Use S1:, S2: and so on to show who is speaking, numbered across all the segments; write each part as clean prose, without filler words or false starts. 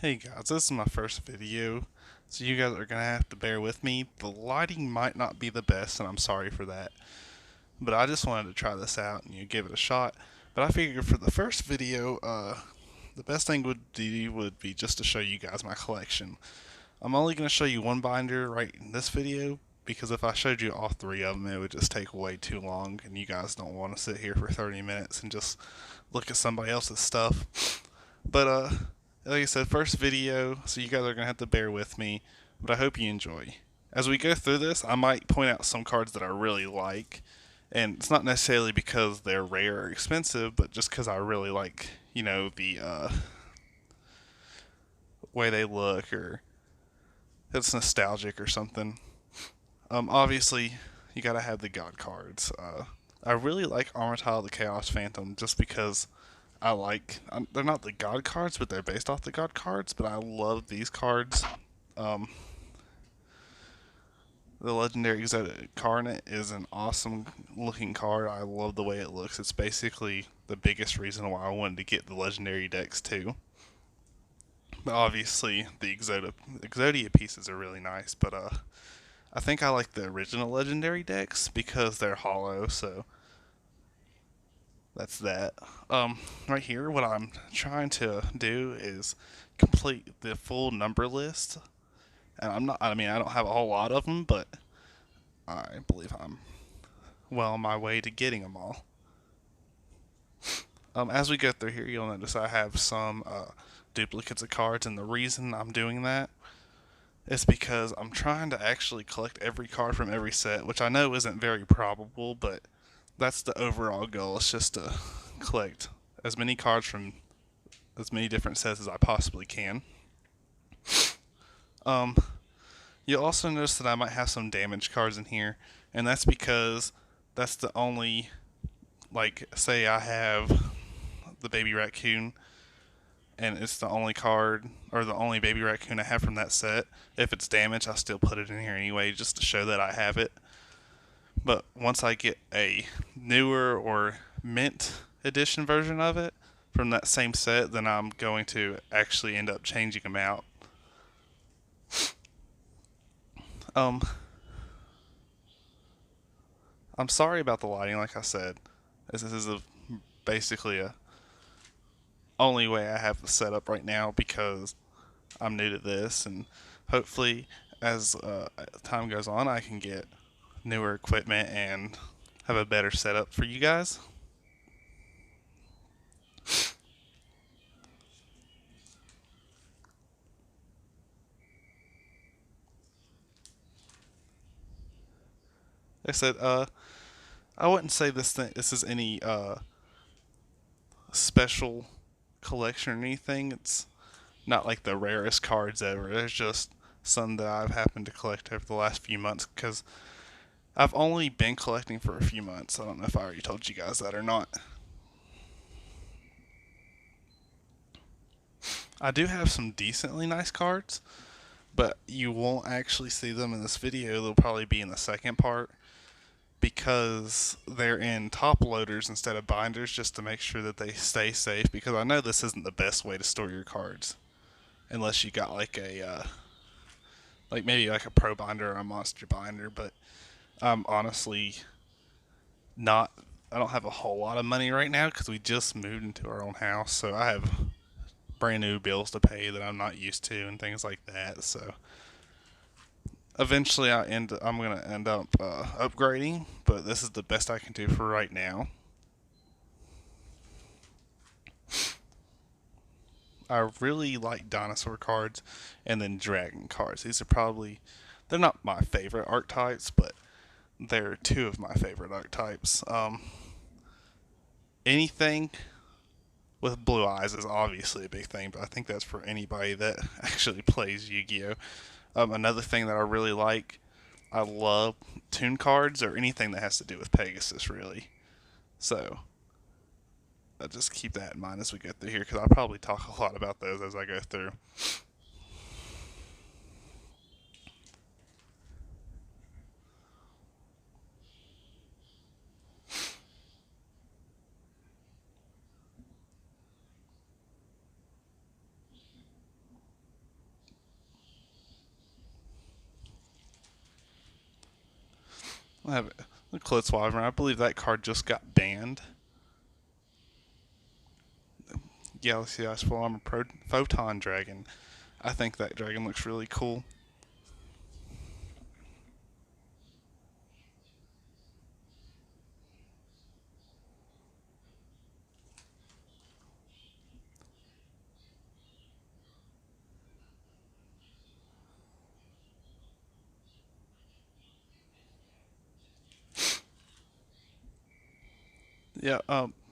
S1: Hey guys, this is my first video, so you guys are gonna have to bear with me. The lighting might not be the best, and I'm sorry for that. But I just wanted to try this out and give it a shot. But I figured for the first video, the best thing would be just to show you guys my collection. I'm only gonna show you one binder right in this video because if I showed you all three of them, it would just take way too long, and you guys don't want to sit here for 30 minutes and just look at somebody else's stuff. But like I said, first video, so you guys are gonna have to bear with me. But I hope you enjoy. As we go through this, I might point out some cards that I really like, and it's not necessarily because they're rare or expensive, but just because I really like, the way they look, or it's nostalgic or something. Obviously, you gotta have the God cards. I really like Armityle the Chaos Phantom just because they're not the god cards, but they're based off the god cards. But I love these cards. Um, the legendary Exotic Incarnate is an awesome looking card. I love the way it looks. It's basically the biggest reason why I wanted to get the legendary decks too. But obviously, the Exodia pieces are really nice. But I think I like the original legendary decks because they're hollow. So that's that. Right here, what I'm trying to do is complete the full number list. And I don't have a whole lot of them, but I believe I'm well on my way to getting them all. As we go through here, you'll notice I have some duplicates of cards, and the reason I'm doing that is because I'm trying to actually collect every card from every set, which I know isn't very probable, but that's the overall goal. It's just to collect as many cards from as many different sets as I possibly can. Um, you'll also notice that I might have some damage cards in here, and that's because that's the only, like, say I have the baby raccoon, and it's the only card or the only baby raccoon I have from that set. If it's damaged, I still put it in here anyway just to show that I have it. But once I get a newer or mint edition version of it from that same set, then I'm going to actually end up changing them out. Um, I'm sorry about the lighting, like I said. This is basically a only way I have the setup right now because I'm new to this, and hopefully, as time goes on, I can get newer equipment and have a better setup for you guys. Like I said, I wouldn't say this is any special collection or anything. It's not like the rarest cards ever. There's just some that I've happened to collect over the last few months because I've only been collecting for a few months. I don't know if I already told you guys that or not. I do have some decently nice cards, but you won't actually see them in this video. They'll probably be in the second part because they're in top loaders instead of binders just to make sure that they stay safe because I know this isn't the best way to store your cards unless you got like maybe like a pro binder or a monster binder, but I'm honestly not I don't have a whole lot of money right now because we just moved into our own house, so I have brand new bills to pay that I'm not used to and things like that. So eventually, I'm gonna end up upgrading, but this is the best I can do for right now. I really like dinosaur cards and then dragon cards. These are probably they're not my favorite archetypes, but they're two of my favorite archetypes. Anything with blue eyes is obviously a big thing, but I think that's for anybody that actually plays Yu-Gi-Oh. Another thing that I really like, I love tune cards or anything that has to do with Pegasus, really. So just keep that in mind as we go through here, because I'll probably talk a lot about those as I go through. I have a Klitzweiler. I believe that card just got banned. Galaxy Ice Full Armor Photon Dragon. I think that dragon looks really cool. Yeah,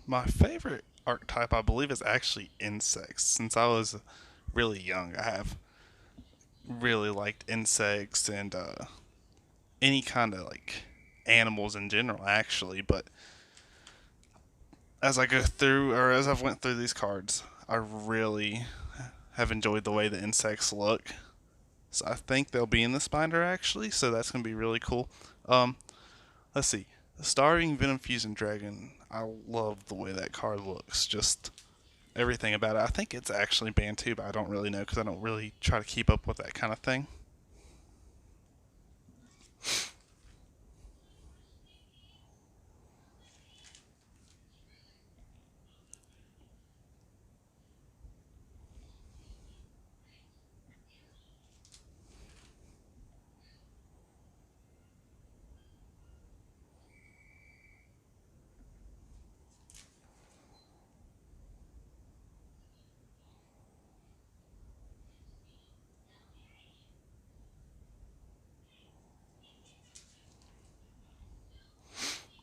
S1: my favorite archetype, I believe, is actually insects. Since I was really young, I have really liked insects and any kind of like animals in general, actually. But as I go through, or as I've went through these cards, I really have enjoyed the way the insects look. So I think they'll be in this binder actually. So that's gonna be really cool. Um, let's see, the Starving Venom Fusion Dragon. I love the way that card looks. Just everything about it. I think it's actually banned too, but I don't really know because I don't really try to keep up with that kind of thing.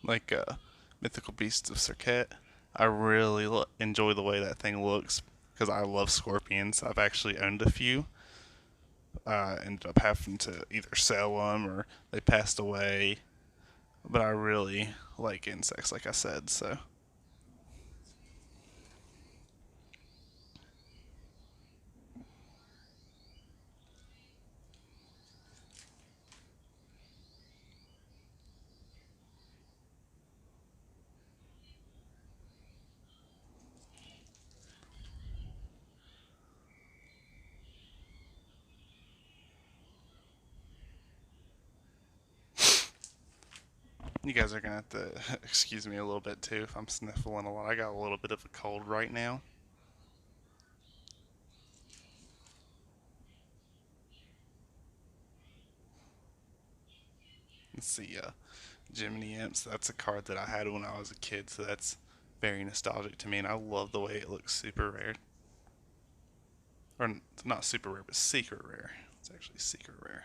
S1: Like Mythical Beasts of Serket. I really enjoy the way that thing looks because I love scorpions. I've actually owned a few. Ended up having to either sell them or they passed away. But I really like insects, like I said. So, you guys are gonna have to excuse me a little bit too if I'm sniffling a lot. I got a little bit of a cold right now. Let's see, Jiminy Imps. That's a card that I had when I was a kid, so that's very nostalgic to me, and I love the way it looks super rare. Or not super rare, but secret rare. It's actually secret rare.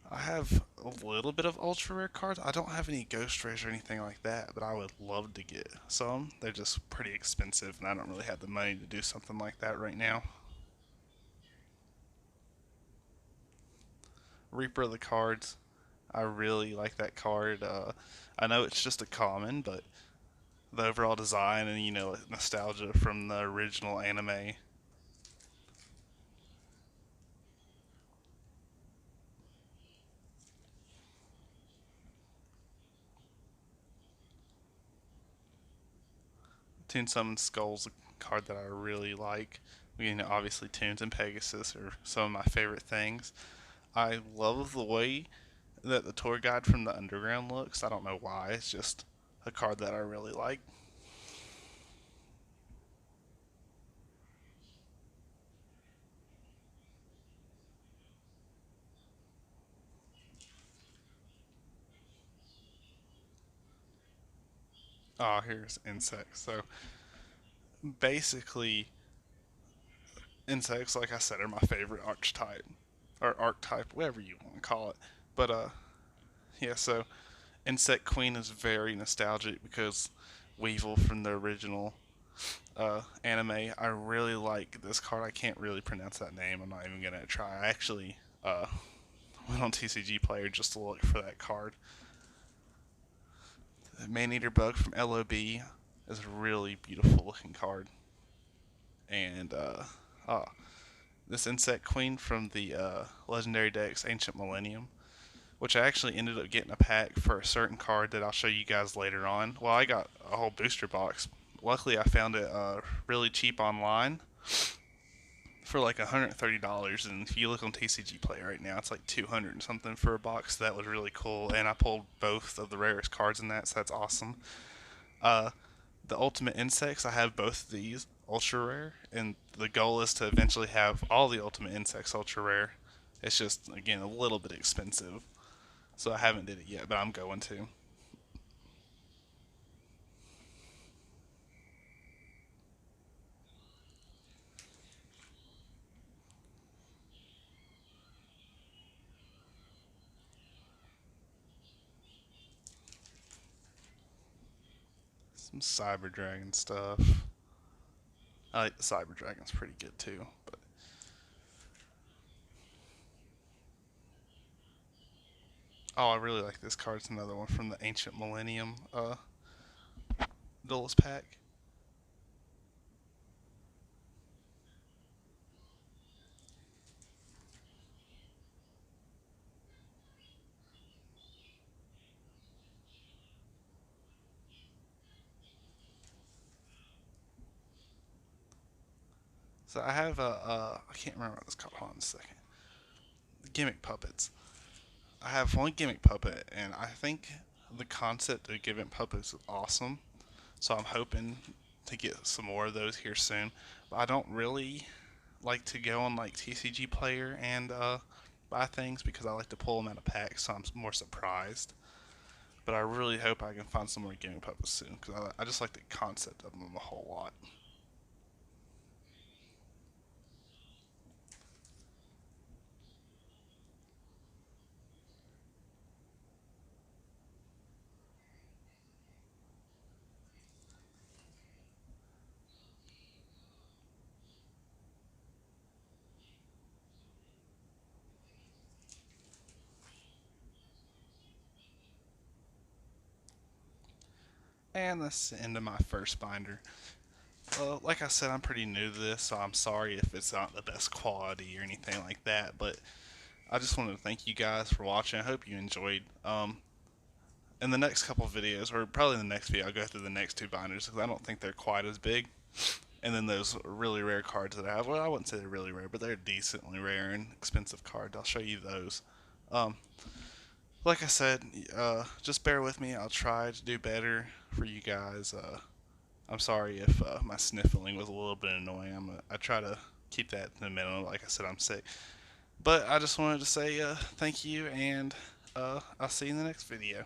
S1: I have a little bit of ultra rare cards. I don't have any ghost rays or anything like that, but I would love to get some. They're just pretty expensive, and I don't really have the money to do something like that right now. Reaper of the Cards. I really like that card. I know it's just a common, but the overall design and nostalgia from the original anime. Toon Summon Skull's a card that I really like. Obviously Toons and Pegasus are some of my favorite things. I love the way that the tour guide from the underground looks. I don't know why. It's just a card that I really like. Oh, here's insects. So basically, insects, like I said, are my favorite archetype or archetype, whatever you want to call it. But yeah. So Insect Queen is very nostalgic because Weevil from the original anime. I really like this card. I can't really pronounce that name. I'm not even gonna try. I actually went on TCG Player just to look for that card. The Maneater Bug from LOB is a really beautiful looking card, and oh, this Insect Queen from the Legendary Decks Ancient Millennium, which I actually ended up getting a pack for a certain card that I'll show you guys later on. Well, I got a whole booster box. Luckily, I found it really cheap online for like $130, and if you look on TCG Play right now, it's like 200 and something for a box. That was really cool, and I pulled both of the rarest cards in that, so that's awesome. Uh, the Ultimate Insects, I have both of these ultra rare, and the goal is to eventually have all the Ultimate Insects ultra rare. It's just again a little bit expensive, so I haven't did it yet, but I'm going to. Some Cyber Dragon stuff. I like the Cyber Dragon's pretty good too, but oh, I really like this card. It's another one from the Ancient Millennium Duelist pack. So I have I can't remember what it's called. Hold on a second. Gimmick puppets. I have one gimmick puppet, and I think the concept of gimmick puppets is awesome. So I'm hoping to get some more of those here soon. But I don't really like to go on like TCG Player and buy things because I like to pull them out of packs, so I'm more surprised. But I really hope I can find some more gimmick puppets soon because I just like the concept of them a whole lot. And that's the end of my first binder. Like I said, I'm pretty new to this, so I'm sorry if it's not the best quality or anything like that. But I just wanted to thank you guys for watching. I hope you enjoyed. In the next couple videos, or probably in the next video, I'll go through the next two binders because I don't think they're quite as big. And then those really rare cards that I have. Well, I wouldn't say they're really rare, but they're decently rare and expensive cards. I'll show you those. Um, like I said, just bear with me. I'll try to do better for you guys. I'm sorry if my sniffling was a little bit annoying. I try to keep that to the minimum. Like I said, I'm sick. But I just wanted to say thank you, and I'll see you in the next video.